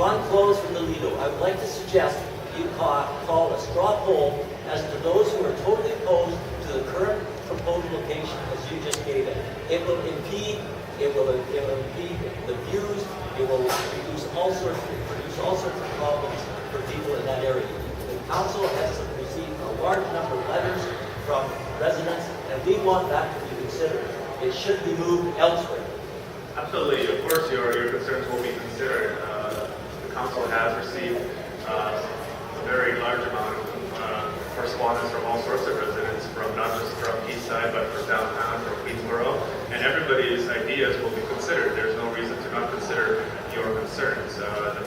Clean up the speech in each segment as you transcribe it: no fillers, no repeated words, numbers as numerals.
Ron Close from the Lido. I would like to suggest you call a straw poll as to those who are totally opposed to the current proposed location as you just gave it. It will impede the views. It will produce all sorts of problems for people in that area. The council has received a large number of letters from residents, and we want that to be considered. It should be moved elsewhere. Absolutely. Of course, your concerns will be considered. The council has received a very large amount of correspondence from all sorts of residents, from not just from Eastside, but from downtown, from Queensboro, and everybody's ideas will be considered. There's no reason to not consider your concerns. The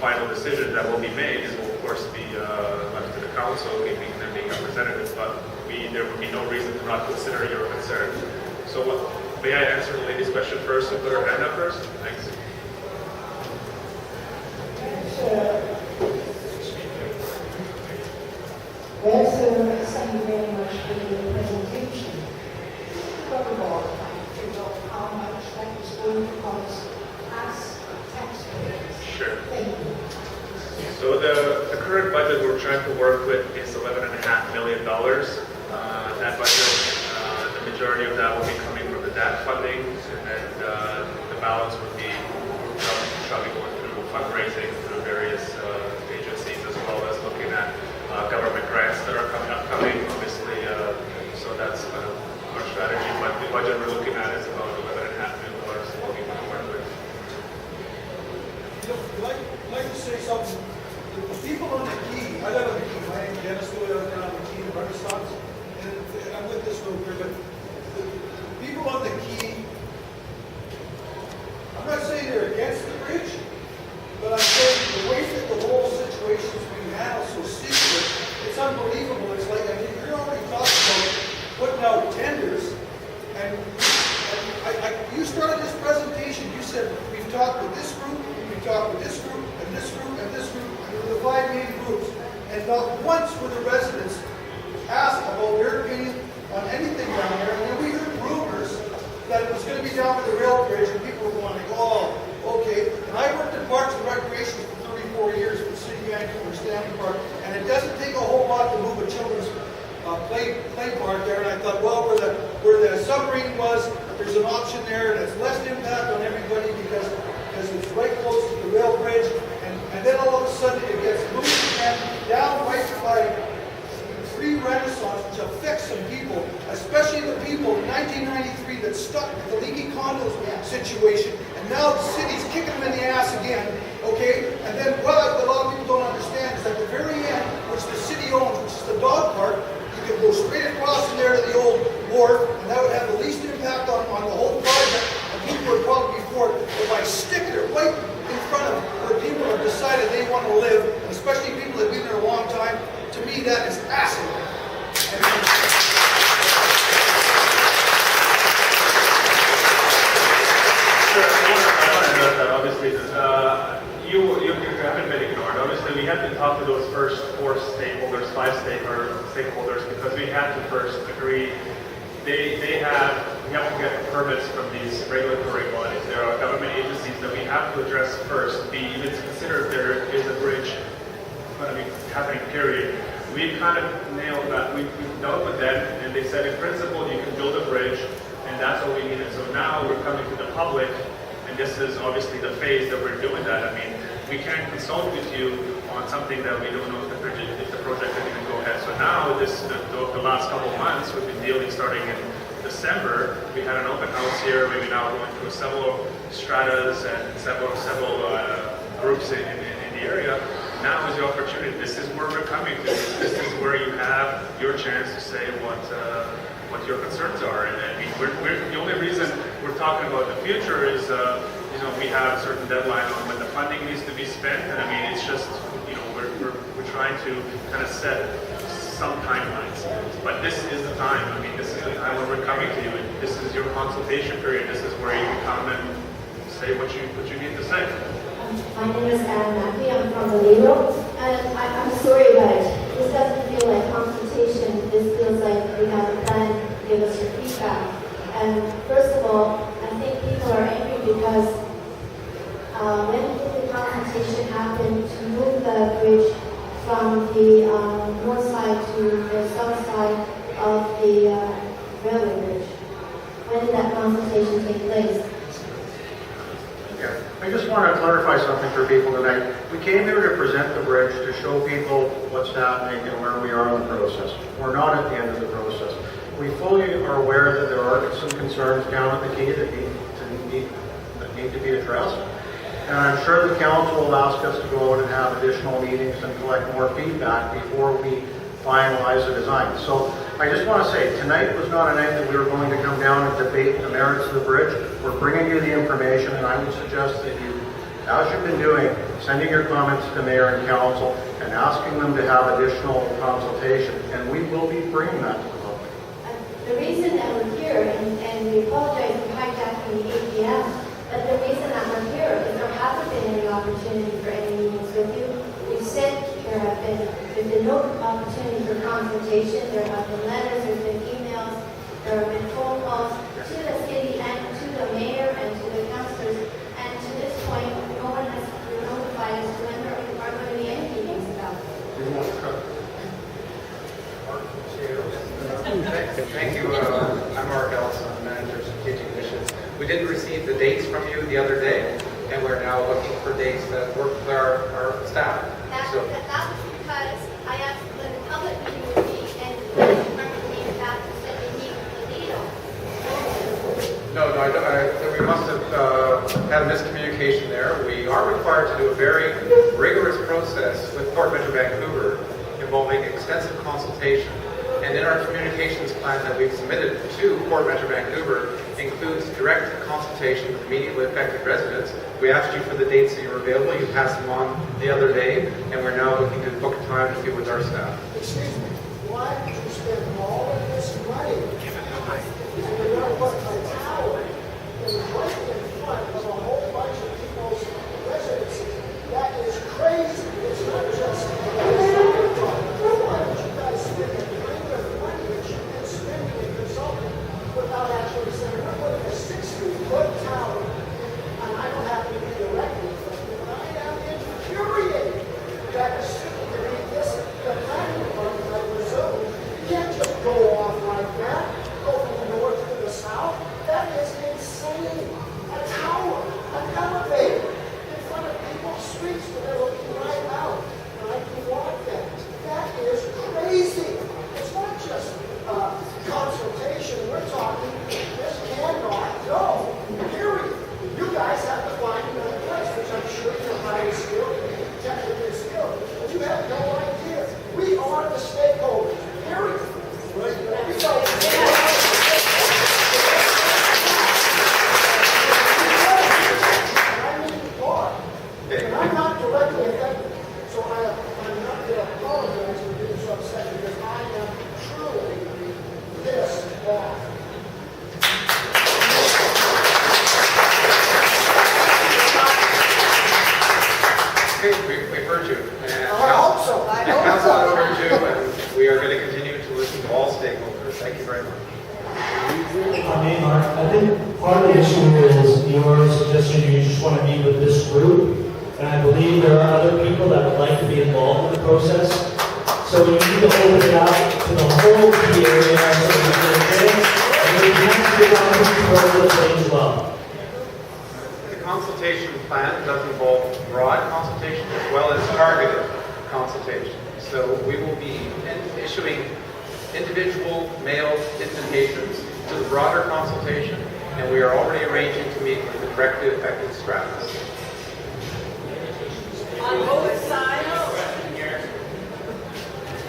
final decision that will be made will, of course, be left to the council, keeping them being representatives, but there will be no reason to not consider your concerns. So may I answer the lady's question first and put her hand up first? Thanks. Well, sir, thank you very much for the presentation. Talk about figure out how much that is going to cost us taxpayers. Sure. Thank you. So the current budget we're trying to work with is $11.5 million. That budget, the majority of that will be coming from the DAP funding, and the balance would be probably going through fundraising through various agencies, as well as looking at government grants that are upcoming, obviously. So that's kind of our strategy. But the budget we're looking at is about $11.5 million that we want to work with. I'd like to say something. The people on the key, I live on the key, my name's Dennis, I live down on the key in Renaissance, and I'm with this group here, but the people on the key, I'm not saying they're against the bridge, but I'm saying the way that the whole situation's being handled so secret, it's unbelievable. It's like, I mean, you're already talking about putting out tenders, and you started this presentation, you said, we've talked with this group, we've talked with this group, and this group, and this group, and there were the 5 main groups, and not once were the residents asked about their opinion on anything down there, and then we heard rumors that it was going to be down by the rail bridge, and people were going like, oh, okay. And I worked in Parks and Recreation for 34 years with City of Vancouver, Stanley Park, and it doesn't take a whole lot to move a children's play park there. And I thought, well, where the submarine was, there's an option there, and it's less impact on everybody because it's right close to the rail bridge. And then all of a sudden it gets moved again down right by Renaissance, which affects some people, especially the people in 1993 that stuck with the leaky condos situation, and now the city's kicking them in the ass again, okay? And then what a lot of people don't understand is at the very end, which the city owns, which is the dog park, you can go straight across from there to the old wharf, and that would have the least impact on the whole project, and people would probably be for it. But by sticking it right in front of where people have decided they want to live, and especially people that have been there a long time, to me, that is acid. Sure. I want to address that. Obviously, you haven't been ignored. Obviously, we had to talk to those first 4 stakeholders, 5 stakeholders, because we had to first agree. We have to get permits from these regulatory bodies. There are government agencies that we have to address first. Be even to consider if there is a bridge going to be happening. Period. We kind of nailed that. We dealt with them, and they said, in principle, you can build a bridge, and that's what we needed. So now we're coming to the public, and this is obviously the phase that we're doing that. I mean, we can't consult with you on something that we don't know if the project is going to go ahead. So now, the last couple of months, we've been dealing starting in December. We had an open house here. We've now going through several stratas and several groups in the area. Now is the opportunity. This is where we're coming to. This is where you have your chance to say what your concerns are. And I mean, the only reason we're talking about the future is, we have a certain deadline on when the funding needs to be spent. And I mean, it's just, we're trying to kind of set some timelines. But this is the time. I mean, this is the time when we're coming to you. And this is your consultation period. This is where you can come and say what you need to say. My name is Anne Mackey. I'm from the Lido, and I'm sorry, but this doesn't feel like consultation. This feels like we have a plan, give us your feedback. And first of all, I think people are angry because when we did the council something for people tonight. We came here to present the bridge, to show people what's happening and where we are in the process. We're not at the end of the process. We fully are aware that there are some concerns down at the quay that need to be addressed. And I'm sure the council will ask us to go out and have additional meetings and collect more feedback before we finalize the design. So I just want to say, tonight was not a night that we were going to come down and debate the merits of the bridge. We're bringing you the information, and I would suggest that you, as you've been doing, sending your comments to mayor and council and asking them to have additional consultation, and we will be bringing that to the public. The reason that we're here, and we apologize for hijacking the AGM, but the reason that we're here is there hasn't been any opportunity for any meetings with you. We've said there's been no opportunity for consultation. There have been letters, there's been emails, there have been phone calls to the city and to the mayor and to the councillors. And to this point, no one has notified us when there are going to be any meetings about it. Thank you. I'm Mark Ellison, I'm the manager of strategic initiatives. We did receive the dates from you the other day, and we're now looking for dates that work with our staff. That was because I asked when the public meeting would be, and the department came back and said they meet with the leader. No, we must have had a miscommunication there. We are required to do a very rigorous process with Port Metro Vancouver involving extensive consultation. And in our communications plan that we've submitted to Port Metro Vancouver includes direct consultation with immediately affected residents. We asked you for the dates that you were available. You passed them on the other day, and we're now looking to book a time to be with our staff. Excuse me, why did you spend all of this money? And you're going to put a tower right in front of a whole bunch of people's residences. That is crazy. It's not just a consulting problem. Why don't you guys spend the kind of money that you've been spending in consulting without actually saying, we're putting a 60-foot tower, and I don't happen to be elected, but I am infuriated that the city beneath this, the planning department, I presume, can't just go off like that, go from the north to the south. That is insane. A tower, an elevator in front of people's streets when they're looking right out. And I can walk that. That is crazy. It's not just consultation. We're talking, this cannot go. Period. You guys have to find another place, which I'm sure you're highly skilled, technically skilled, but you have no idea. We are the stakeholders. Period. And I'm not directly affected, so I'm not going to apologize for being so upset because I am truly pissed off. Okay, we've heard you. And I hope so. I hope Council has so. heard you, and we are going to continue to listen to all stakeholders. Thank you very much. Mark, I think part of the issue is your suggestion you just want to meet with this group, and I believe there are other people that would like to be involved in the process. So we need to open it up to the whole key area so we can get it, and we can get on the thing as well. The consultation plan does involve broad consultation as well as targeted consultation. So we will be issuing individual mailed invitations to the broader consultation, and we are already arranging to meet with the directly affected stratas. On both sides,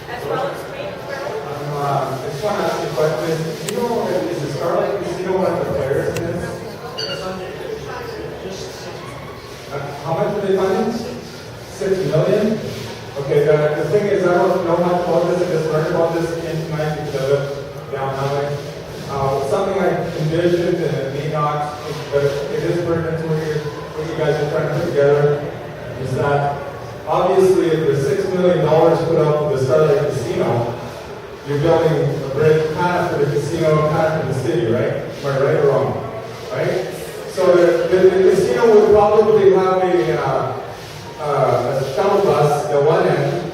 as well as I just want to ask you a question. Do you know, is the Starlight Casino one of the players in this? How much are they funding? $6 million? Okay, the thing is, I don't know much about this. I just learned about this in tonight because I live down Highway. Something I envisioned and it may not, but it is pertinent to what you guys are trying to put together, is that obviously if the $6 million put out for the Starlight Casino, you're building a bridge kind of for the casino, kind of for the city, right? Am I right or wrong? Right? So the casino would probably have a shuttle bus at one end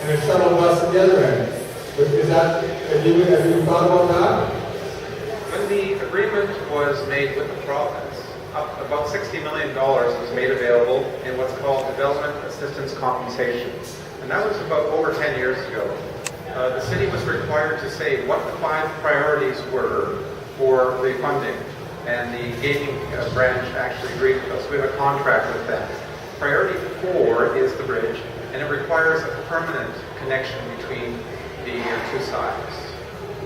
and a shuttle bus at the other end. Is that, have you thought about that? When the agreement was made with the province, about $60 million was made available in what's called development assistance compensation. And that was about over 10 years ago. The city was required to say what the 5 priorities were for the funding. And the gaming branch actually agreed with us. We have a contract with them. Priority 4 is the bridge, and it requires a permanent connection between the 2 sides.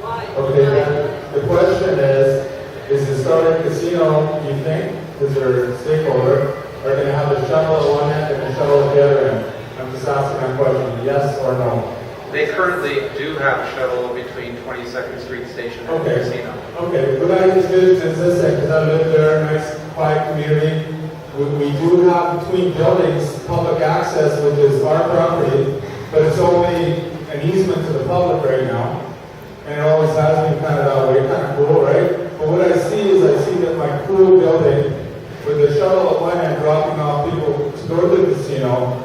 Okay, then the question is historic casino, you think, because they're stakeholder, are going to have a shuttle at one end and a shuttle at the other end? I'm just asking that question, yes or no? They currently do have a shuttle between 22nd Street Station and the casino. Okay, but I just did this because I live there, nice, quiet community. We do have between buildings public access, which is our property, but it's only an easement to the public right now. And it always has been kind of that way, kind of cool, right? But what I see is that my cool building with the shuttle at one end dropping off people to go to the casino,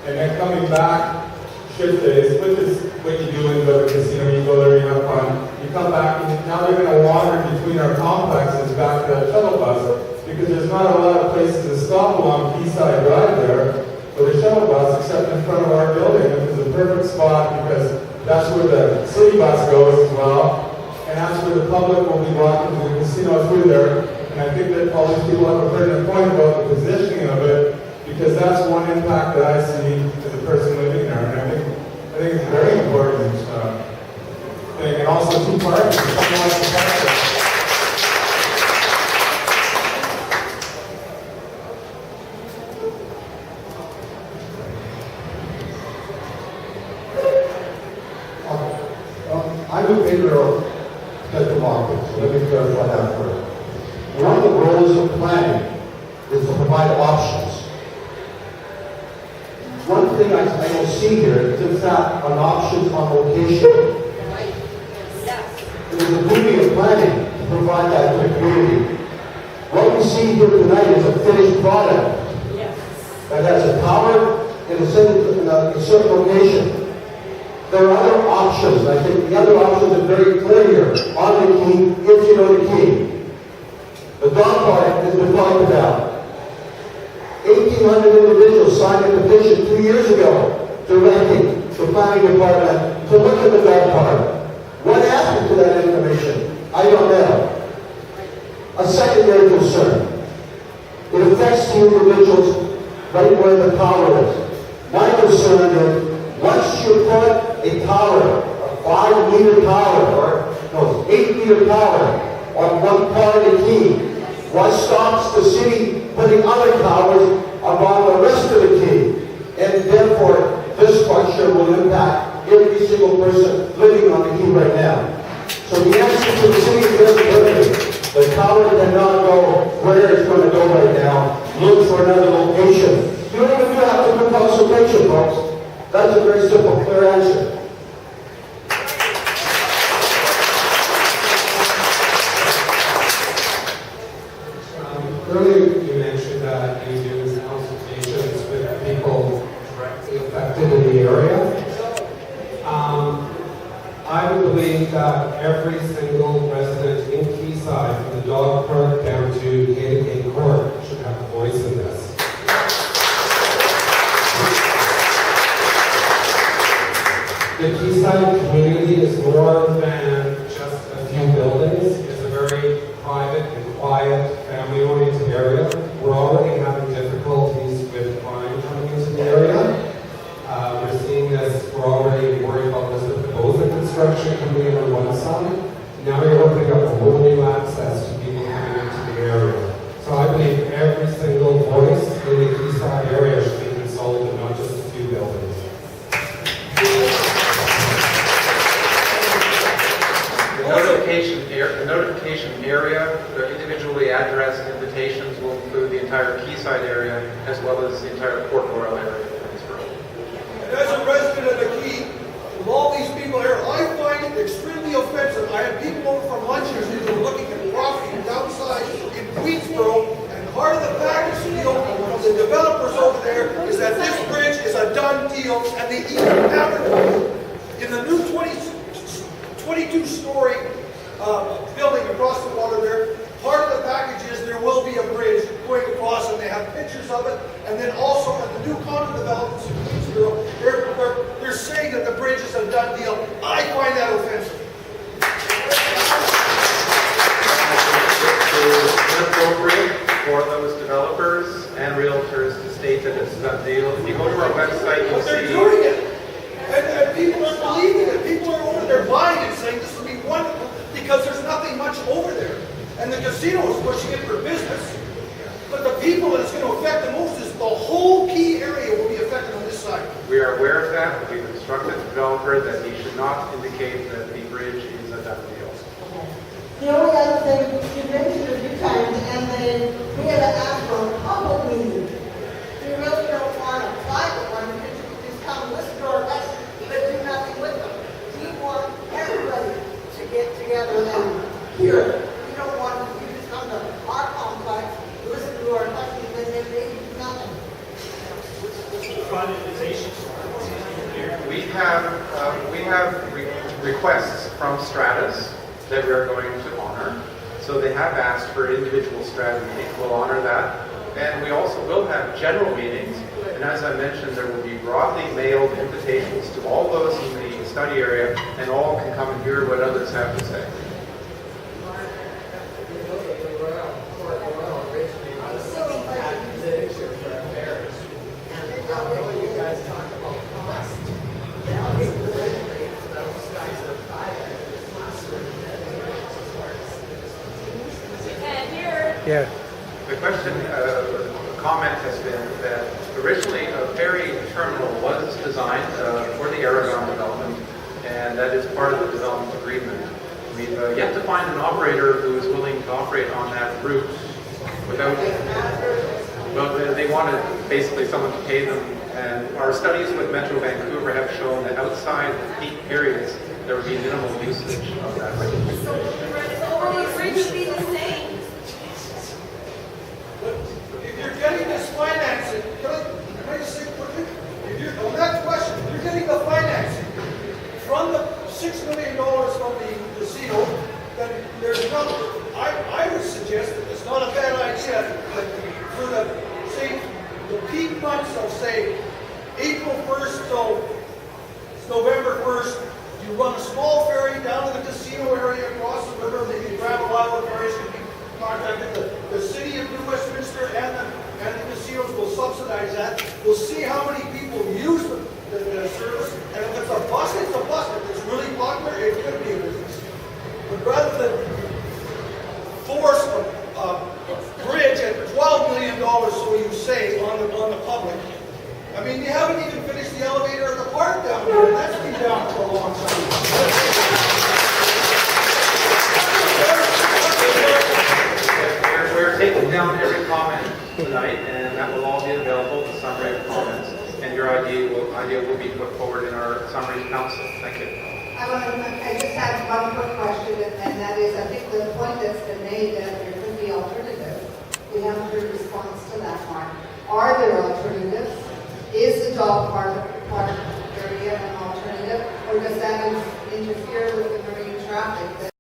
and then coming back shift days, which is what you do when you go to the casino. You go there, you have fun. You come back, and now they're going to wander between our complexes back to that shuttle bus, because there's not a lot of places to stop along Quayside Drive there for the shuttle bus, except in front of our building, which is a perfect spot because that's where the city bus goes as well, and that's where the public will be walking to the casino through there. And I think that all these people have a pertinent point about the positioning of it, because that's one impact that I see as a person living there. And I think it's a very important thing. And also 2 parking. Someone likes to park there. I'm in favor of special markets. Let me clarify that first. One of the roles of planning is to provide options. One thing I don't see here is in fact an option on location. It is the duty of planning to provide that to the community. What we see here tonight is a finished product that has a tower in a certain location. There are other options. I think the other options are very clear here. On the key, if you know the key. The dog park has been talked about. 1,800 individuals signed a petition 2 years ago directing the planning department to look at the dog park. What happened to that information? I don't know. A secondary concern. It affects the individuals right where the tower is. My concern is once you put a tower, a 5-meter tower, 8-meter tower on one part of the key, what stops the city putting other towers around the rest of the key? And therefore, this structure will impact every single person living on the key right now. So the answer to the city is very clear. The tower cannot go where it's going to go right now. Look for another location. You don't even have to do consultation, folks. That's a very simple, clear answer. Earlier you mentioned that you do consultations with people directly affected in the area. I would believe that every single resident in Quayside, from the dog park down to K Court, should have a voice in this. The Quayside community is more than just a few buildings. It's a very private and quiet, family-oriented area. We're already having difficulties with crime coming into the area. We're seeing this, we're already worried about this with the Boza construction coming in on one side. Now you're opening up a whole new access to people coming into the area. So I believe every single voice in the Quayside area should be consulted, not just a few buildings. The notification area, the individually addressed invitations will include the entire Quayside area as well as the entire Port Royal area. And as a resident of the Key, with all these people here, I find it extremely offensive. I had people over from lunches who were looking at property downside in Queensboro, and part of the package deal of the developers over there is that this bridge is a done deal, and they even advertise in the new 22-story building across the water there. Part of the package is there will be a bridge casino is pushing it for business, but the people that it's going to affect the most is the whole key area will be affected on this side. We are aware of that. We've instructed the developer that he should not indicate that the bridge is a done deal. The only other thing, you mentioned a few times, and then we had to ask for a public meeting. We really don't want a private one, because you can just come listen to our lessons, but do nothing with them. We want everybody to get together and hear it. We don't want you to come to our complex, listen to our lessons, and then they do nothing. We have requests from Stratus that we are going to honor. So they have asked for individual strata meetings. We'll honor that. And we also will have general meetings. And as I mentioned, there will be broadly mailed invitations to all those in the study area, and all can come and hear what others have to say. And here, Yeah. The question, comment has been that originally a ferry terminal was designed for the Aragon development, and that is part of the development agreement. We've yet to find an operator who is willing to operate on that route without, well, they wanted basically someone to pay them, and our studies with Metro Vancouver have shown that outside the peak periods, there would be minimal usage of that. so the bridge would be the same. If you're getting this financing, can I just say quickly? On that question, if you're getting the financing from the $6 million from the casino, then there's no, I would suggest that it's not a bad idea that for the, say, the peak months of, say, April 1st till November 1st, you run a small ferry down to the casino area, across the river, maybe gravel island ferries can be contacted. The city of New Westminster and the casinos will subsidize that. We'll see how many people use the service, and if it's a bus, it's a bus. If it's really popular, it could be a business. But rather than force a bridge at $12 million, so you say, on the public, I mean, you haven't even finished the elevator at the park down here, and that's been down for a long time. We're taking down every comment tonight, and that will all be available, the summary of comments, and your idea will be put forward in our summary council. Thank you. I just have one quick question, and that is, I think the point that's been made that there could be alternatives. We haven't heard a response to that one. Are there alternatives? Is the dog park area an alternative, or does that interfere with the marine traffic?